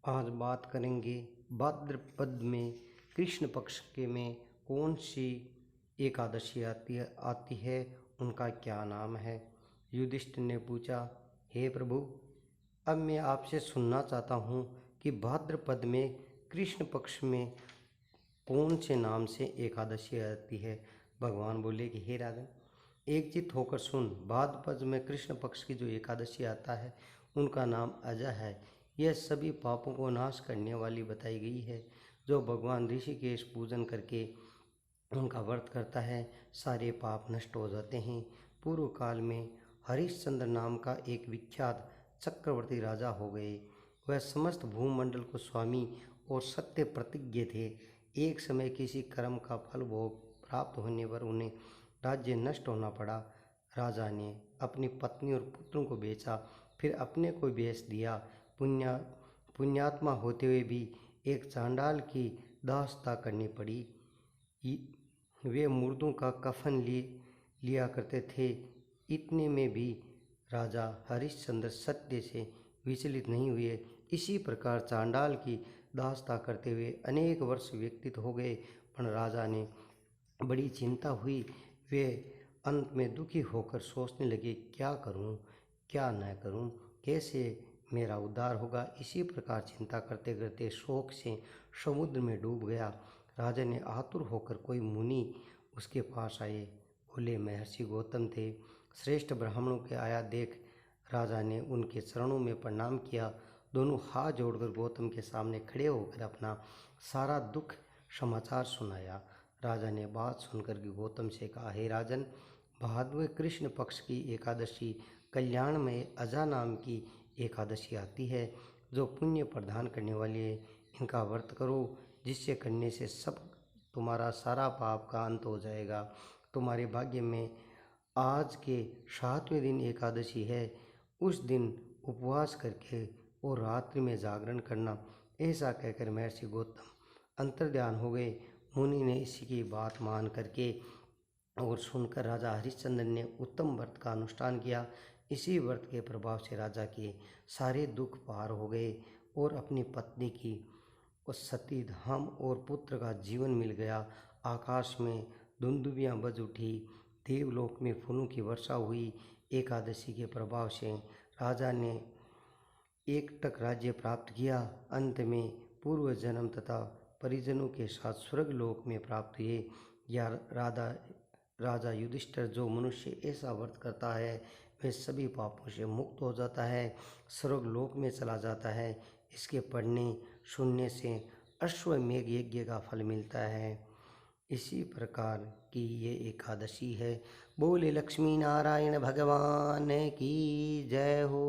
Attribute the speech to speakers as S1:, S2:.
S1: आज बात करेंगे भाद्रपद में कृष्ण पक्ष के में कौन सी एकादशी आती है, उनका क्या नाम है। युधिष्ठिर ने पूछा, हे प्रभु, अब मैं आपसे सुनना चाहता हूँ कि भाद्रपद में कृष्ण पक्ष में कौन से नाम से एकादशी आती है। भगवान बोले कि हे राजन, एकचित्त होकर सुन। भाद्रपद में कृष्ण पक्ष की जो एकादशी आता है उनका नाम अजय है। यह सभी पापों को नाश करने वाली बताई गई है। जो भगवान ऋषिकेश पूजन करके उनका व्रत करता है, सारे पाप नष्ट हो जाते हैं। पूर्व काल में हरिश्चंद्र नाम का एक विख्यात चक्रवर्ती राजा हो गए। वह समस्त भूमंडल को स्वामी और सत्य प्रतिज्ञ थे। एक समय किसी कर्म का फल भोग प्राप्त होने पर उन्हें राज्य नष्ट होना पड़ा। राजा ने अपनी पत्नी और पुत्रों को बेचा, फिर अपने को बेच दिया। पुण्यात्मा होते हुए भी एक चांडाल की दासता करनी पड़ी। वे मुर्दों का कफन लिया करते थे। इतने में भी राजा हरिश्चंद्र सत्य से विचलित नहीं हुए। इसी प्रकार चांडाल की दासता करते हुए अनेक वर्ष व्यतीत हो गए, पर राजा ने बड़ी चिंता हुई। वे अंत में दुखी होकर सोचने लगे, क्या करूं, क्या न करूं, कैसे मेरा उद्धार होगा। इसी प्रकार चिंता करते करते शोक से समुद्र में डूब गया। राजा ने आतुर होकर कोई मुनि उसके पास आए। बोले, महर्षि गौतम थे। श्रेष्ठ ब्राह्मणों के आया देख राजा ने उनके चरणों में प्रणाम किया। दोनों हाथ जोड़कर गौतम के सामने खड़े होकर अपना सारा दुख समाचार सुनाया। राजा ने बात सुनकर के गौतम से कहा, हे राजन, भाद्र कृष्ण पक्ष की एकादशी कल्याण में अजा नाम की एकादशी आती है, जो पुण्य प्रदान करने वाली है। इनका व्रत करो, जिससे करने से सब तुम्हारा सारा पाप का अंत हो जाएगा। तुम्हारे भाग्य में आज के 7वें दिन एकादशी है। उस दिन उपवास करके और रात्रि में जागरण करना। ऐसा कहकर महर्षि गौतम अंतर्ध्यान हो गए। मुनि ने इसी की बात मान करके और सुनकर राजा हरिश्चंद्र ने उत्तम व्रत का अनुष्ठान किया। इसी व्रत के प्रभाव से राजा के सारे दुख पार हो गए और अपनी पत्नी की उस सती धाम और पुत्र का जीवन मिल गया। आकाश में धुंदुबियाँ बज उठी, देवलोक में फूलों की वर्षा हुई। एकादशी के प्रभाव से राजा ने एकटक राज्य प्राप्त किया। अंत में पूर्व जन्म तथा परिजनों के साथ स्वर्ग लोक में प्राप्त हुए। या राजा युधिष्ठिर, जो मनुष्य ऐसा व्रत करता है वह सभी पापों से मुक्त हो जाता है, स्वर्ग लोक में चला जाता है। इसके पढ़ने सुनने से अश्वमेघ यज्ञ का फल मिलता है। इसी प्रकार की ये एकादशी है। बोले लक्ष्मी नारायण भगवान की जय हो।